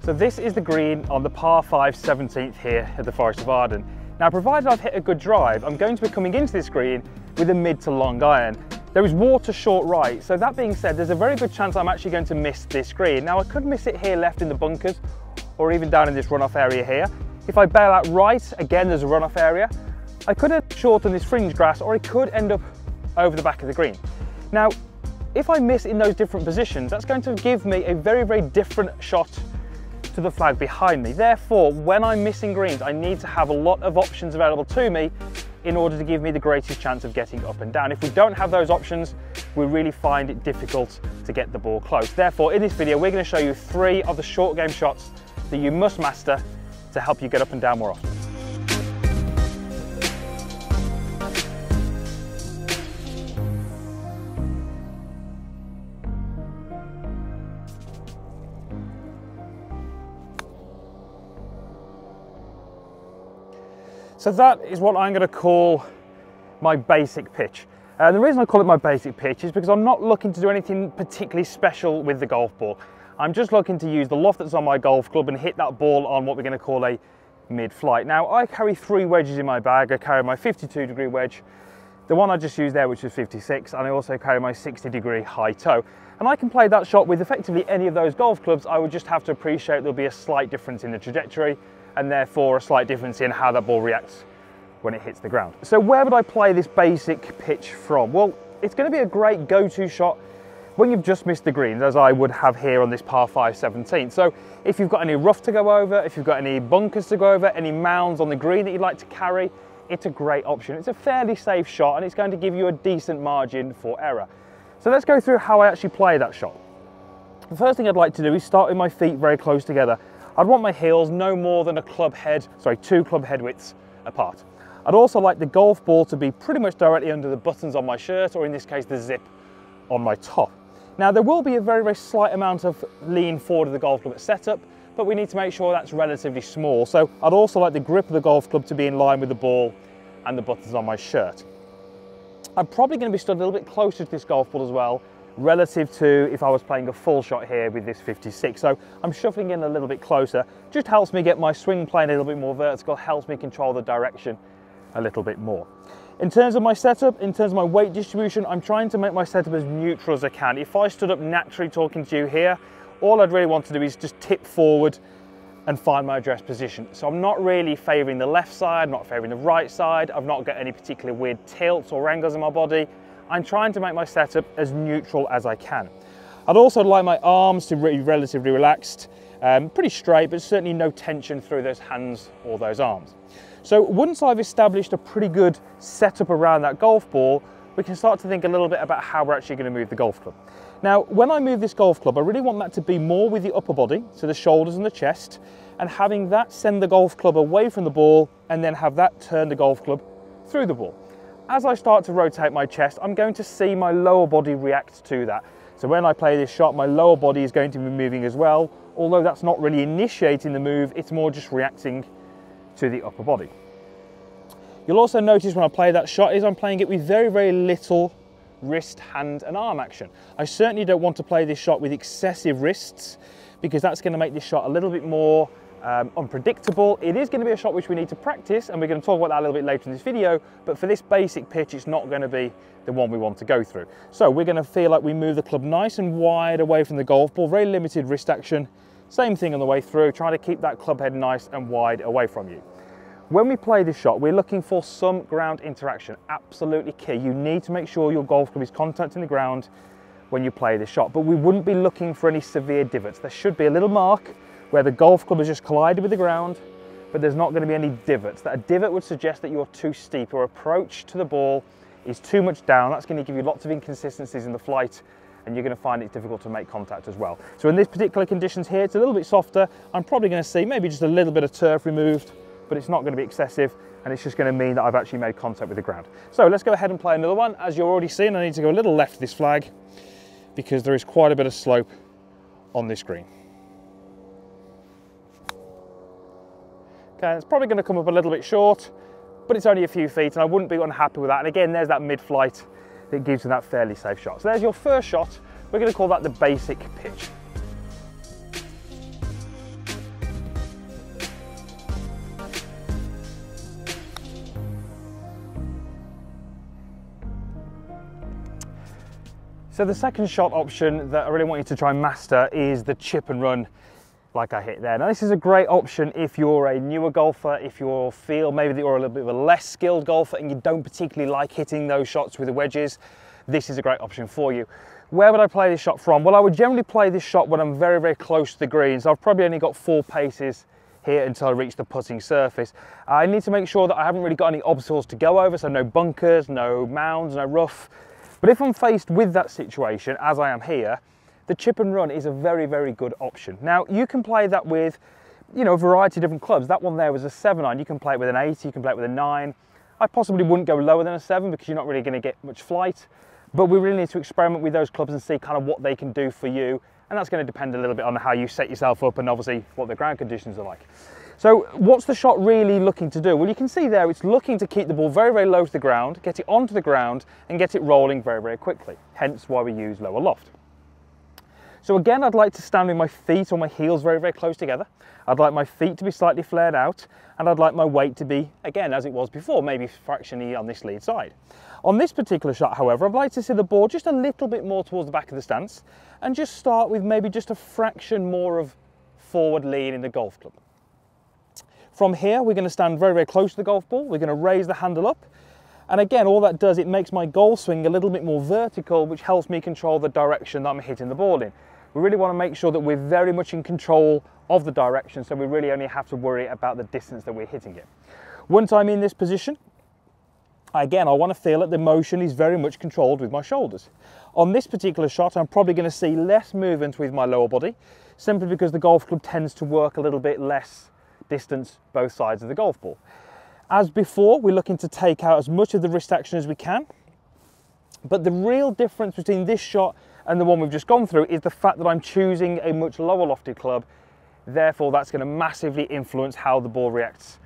So this is the green on the par 5 17th here at the Forest of Arden. Now, provided I've hit a good drive, I'm going to be coming into this green with a mid to long iron. There is water short right, so that being said, there's a very good chance I'm actually going to miss this green. Now, I could miss it here left in the bunkers, or even down in this runoff area here. If I bail out right, again, there's a runoff area. I could have shortened this fringe grass, or it could end up over the back of the green. Now, if I miss in those different positions, that's going to give me a very, very different shot to the flag behind me. Therefore, when I'm missing greens, I need to have a lot of options available to me in order to give me the greatest chance of getting up and down. If we don't have those options, we really find it difficult to get the ball close. Therefore, in this video, we're going to show you 3 of the short game shots that you must master to help you get up and down more often. So that is what I'm going to call my basic pitch. And the reason I call it my basic pitch is because I'm not looking to do anything particularly special with the golf ball. I'm just looking to use the loft that's on my golf club and hit that ball on what we're going to call a mid-flight. Now, I carry 3 wedges in my bag. I carry my 52-degree wedge, the one I just used there, which was 56, and I also carry my 60-degree high toe. And I can play that shot with effectively any of those golf clubs. I would just have to appreciate there'll be a slight difference in the trajectory, and therefore a slight difference in how that ball reacts when it hits the ground. So where would I play this basic pitch from? Well, it's going to be a great go-to shot when you've just missed the greens, as I would have here on this par 5 17. So if you've got any rough to go over, if you've got any bunkers to go over, any mounds on the green that you'd like to carry, it's a great option. It's a fairly safe shot and it's going to give you a decent margin for error. So let's go through how I actually play that shot. The first thing I'd like to do is start with my feet very close together. I'd want my heels no more than 2 club head widths apart. I'd also like the golf ball to be pretty much directly under the buttons on my shirt, or in this case, the zip on my top. Now, there will be a very, very slight amount of lean forward of the golf club at setup, but we need to make sure that's relatively small. So I'd also like the grip of the golf club to be in line with the ball and the buttons on my shirt. I'm probably going to be stood a little bit closer to this golf ball as well, relative to if I was playing a full shot here with this 56. So I'm shuffling in a little bit closer, just helps me get my swing plane a little bit more vertical, helps me control the direction a little bit more. In terms of my setup, in terms of my weight distribution, I'm trying to make my setup as neutral as I can. If I stood up naturally talking to you here, all I'd really want to do is just tip forward and find my address position. So I'm not really favouring the left side, not favouring the right side. I've not got any particular weird tilts or angles in my body. I'm trying to make my setup as neutral as I can. I'd also like my arms to be relatively relaxed, pretty straight, but certainly no tension through those hands or those arms. So once I've established a pretty good setup around that golf ball, we can start to think a little bit about how we're actually going to move the golf club. Now, when I move this golf club, I really want that to be more with the upper body, so the shoulders and the chest, and having that send the golf club away from the ball and then have that turn the golf club through the ball. As I start to rotate my chest, I'm going to see my lower body react to that. So when I play this shot, my lower body is going to be moving as well, although that's not really initiating the move, it's more just reacting to the upper body. You'll also notice when I play that shot is I'm playing it with very, very little wrist, hand and arm action. I certainly don't want to play this shot with excessive wrists because that's going to make this shot a little bit more unpredictable. It is going to be a shot which we need to practice, and we're going to talk about that a little bit later in this video, but for this basic pitch, it's not going to be the one we want to go through. So we're going to feel like we move the club nice and wide away from the golf ball, very limited wrist action. Same thing on the way through, trying to keep that club head nice and wide away from you. When we play this shot, we're looking for some ground interaction, absolutely key. You need to make sure your golf club is contacting the ground when you play this shot, but we wouldn't be looking for any severe divots. There should be a little mark where the golf club has just collided with the ground, but there's not going to be any divots. That a divot would suggest that you're too steep, or approach to the ball is too much down. That's going to give you lots of inconsistencies in the flight, and you're going to find it difficult to make contact as well. So in these particular conditions here, it's a little bit softer. I'm probably going to see maybe just a little bit of turf removed, but it's not going to be excessive, and it's just going to mean that I've actually made contact with the ground. So let's go ahead and play another one. As you're already seeing, I need to go a little left of this flag because there is quite a bit of slope on this green. Okay, it's probably going to come up a little bit short, but it's only a few feet and I wouldn't be unhappy with that. And again, there's that mid-flight that gives you that fairly safe shot. So there's your first shot. We're going to call that the basic pitch. So the second shot option that I really want you to try and master is the chip and run like I hit there. Now this is a great option if you're a newer golfer, if you feel maybe that you're a little bit of a less skilled golfer and you don't particularly like hitting those shots with the wedges. This is a great option for you. Where would I play this shot from? Well, I would generally play this shot when I'm very, very close to the green. So I've probably only got 4 paces here until I reach the putting surface. I need to make sure that I haven't really got any obstacles to go over, so no bunkers, no mounds, no rough. But if I'm faced with that situation, as I am here, the chip and run is a very, very good option. Now, you can play that with, you know, a variety of different clubs. That one there was a 7-iron. You can play it with an 8, you can play it with a 9. I possibly wouldn't go lower than a 7 because you're not really going to get much flight. But we really need to experiment with those clubs and see kind of what they can do for you. And that's going to depend a little bit on how you set yourself up and obviously what the ground conditions are like. So what's the shot really looking to do? Well, you can see there it's looking to keep the ball very, very low to the ground, get it onto the ground and get it rolling very, very quickly. Hence why we use lower loft. So again, I'd like to stand with my feet or my heels very, very close together. I'd like my feet to be slightly flared out and I'd like my weight to be, again, as it was before, maybe fractionally on this lead side. On this particular shot, however, I'd like to see the ball just a little bit more towards the back of the stance and just start with maybe just a fraction more of forward lean in the golf club. From here, we're going to stand very, very close to the golf ball. We're going to raise the handle up. And again, all that does, it makes my golf swing a little bit more vertical, which helps me control the direction that I'm hitting the ball in. We really want to make sure that we're very much in control of the direction, so we really only have to worry about the distance that we're hitting it. Once I'm in this position, again, I want to feel that the motion is very much controlled with my shoulders. On this particular shot, I'm probably going to see less movement with my lower body, simply because the golf club tends to work a little bit less distance both sides of the golf ball. As before, we're looking to take out as much of the wrist action as we can, but the real difference between this shot and the one we've just gone through is the fact that I'm choosing a much lower lofted club. Therefore, that's going to massively influence how the ball reacts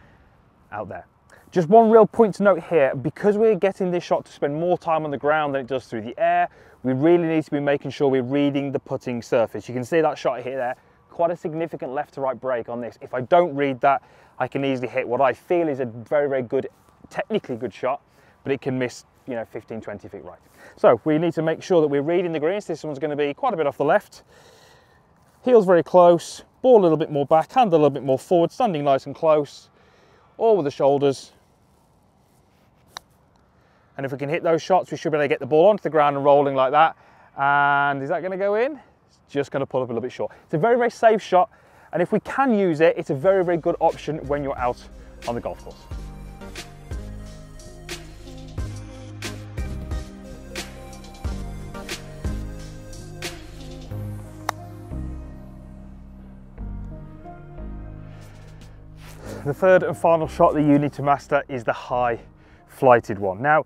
out there. Just one real point to note here, because we're getting this shot to spend more time on the ground than it does through the air, we really need to be making sure we're reading the putting surface. You can see that shot here there, quite a significant left to right break on this. If I don't read that, I can easily hit what I feel is a very, very good, technically good shot, but it can miss, you know, 15, 20 feet right. So we need to make sure that we're reading the greens. This one's going to be quite a bit off the left. Heels very close, ball a little bit more back, hand a little bit more forward, standing nice and close, all with the shoulders. And if we can hit those shots, we should be able to get the ball onto the ground and rolling like that. And is that going to go in? It's just going to pull up a little bit short. It's a very, very safe shot. And if we can use it, it's a very, very good option when you're out on the golf course. The third and final shot that you need to master is the high flighted one. Now,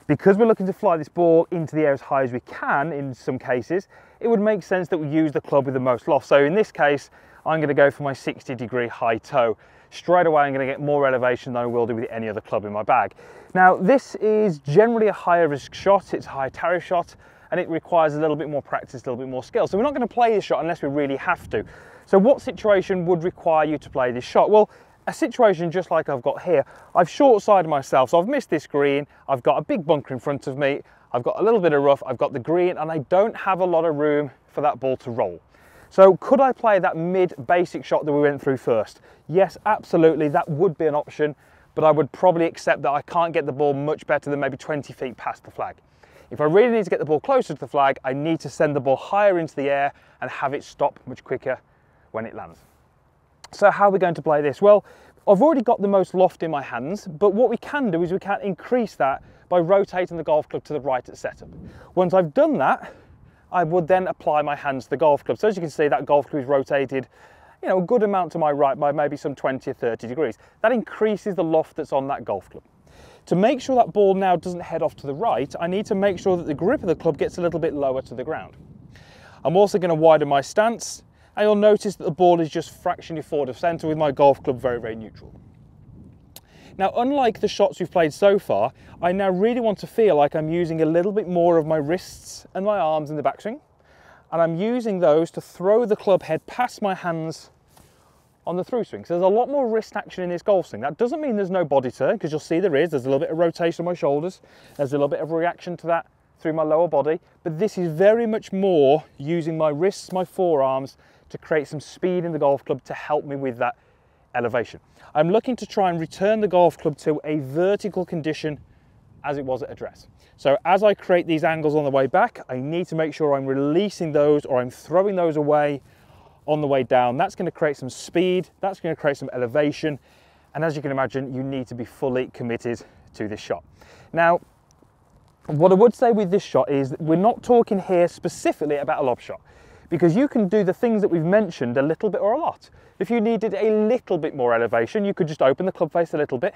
because we're looking to fly this ball into the air as high as we can in some cases, it would make sense that we use the club with the most loft. So in this case, I'm going to go for my 60-degree high toe. Straight away, I'm going to get more elevation than I will do with any other club in my bag. Now, this is generally a higher risk shot. It's a high tariff shot, and it requires a little bit more practice, a little bit more skill. So we're not going to play this shot unless we really have to. So what situation would require you to play this shot? Well, a situation just like I've got here. I've short-sided myself, so I've missed this green. I've got a big bunker in front of me. I've got a little bit of rough. I've got the green, and I don't have a lot of room for that ball to roll. So could I play that mid-basic shot that we went through first? Yes, absolutely, that would be an option, but I would probably accept that I can't get the ball much better than maybe 20 feet past the flag. If I really need to get the ball closer to the flag, I need to send the ball higher into the air and have it stop much quicker when it lands. So how are we going to play this? Well, I've already got the most loft in my hands, but what we can do is we can increase that by rotating the golf club to the right at setup. Once I've done that, I would then apply my hands to the golf club. So as you can see, that golf club is rotated, you know, a good amount to my right by maybe some 20 or 30 degrees. That increases the loft that's on that golf club. To make sure that ball now doesn't head off to the right, I need to make sure that the grip of the club gets a little bit lower to the ground. I'm also going to widen my stance, and you'll notice that the ball is just fractionally forward of centre with my golf club very, very neutral. Now, unlike the shots we've played so far, I now really want to feel like I'm using a little bit more of my wrists and my arms in the backswing, and I'm using those to throw the club head past my hands on the through swing. So there's a lot more wrist action in this golf swing. That doesn't mean there's no body turn, because you'll see there's a little bit of rotation on my shoulders, there's a little bit of reaction to that through my lower body, but this is very much more using my wrists, my forearms, to create some speed in the golf club to help me with that elevation. I'm looking to try and return the golf club to a vertical condition as it was at address. So as I create these angles on the way back, I need to make sure I'm releasing those or I'm throwing those away on the way down. That's going to create some speed, that's going to create some elevation, and as you can imagine, you need to be fully committed to this shot. Now, what I would say with this shot is that we're not talking here specifically about a lob shot, because you can do the things that we've mentioned a little bit or a lot. If you needed a little bit more elevation, you could just open the club face a little bit.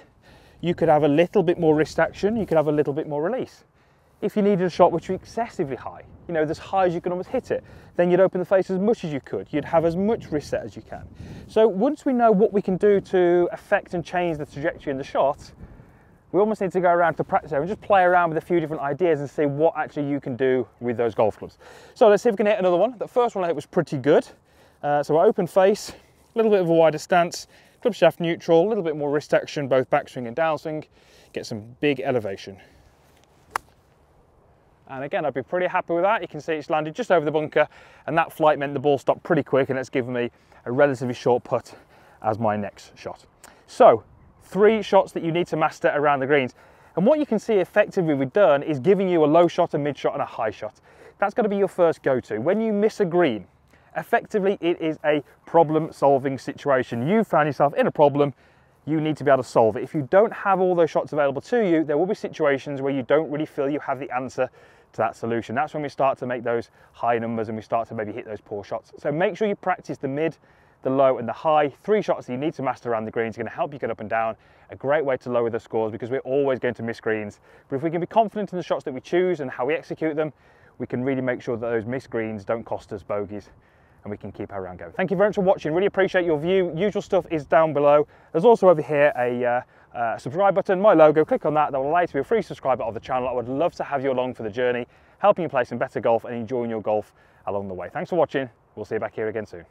You could have a little bit more wrist action, you could have a little bit more release. If you needed a shot which was excessively high, you know, as high as you can almost hit it, then you'd open the face as much as you could. You'd have as much wrist set as you can. So once we know what we can do to affect and change the trajectory in the shot, we almost need to go around to practice and just play around with a few different ideas and see what actually you can do with those golf clubs. So let's see if we can hit another one. The first one I hit was pretty good. So open face, a little bit of a wider stance, club shaft neutral, a little bit more wrist action, both backswing and downswing, get some big elevation. And again, I'd be pretty happy with that. You can see it's landed just over the bunker, and that flight meant the ball stopped pretty quick, and it's given me a relatively short putt as my next shot. So 3 shots that you need to master around the greens. And what you can see effectively we've done is giving you a low shot, a mid shot, and a high shot. That's got to be your first go-to. When you miss a green, effectively it is a problem-solving situation. You found yourself in a problem, you need to be able to solve it. If you don't have all those shots available to you, there will be situations where you don't really feel you have the answer to that solution. That's when we start to make those high numbers and we start to maybe hit those poor shots. So make sure you practice the mid, the low and the high. 3 shots that you need to master around the greens are going to help you get up and down. A great way to lower the scores, because we're always going to miss greens. But if we can be confident in the shots that we choose and how we execute them, we can really make sure that those missed greens don't cost us bogeys, and we can keep our round going. Thank you very much for watching. Really appreciate your view. Usual stuff is down below. There's also over here a subscribe button, my logo. Click on that. That will allow you to be a free subscriber of the channel. I would love to have you along for the journey, helping you play some better golf and enjoying your golf along the way. Thanks for watching. We'll see you back here again soon.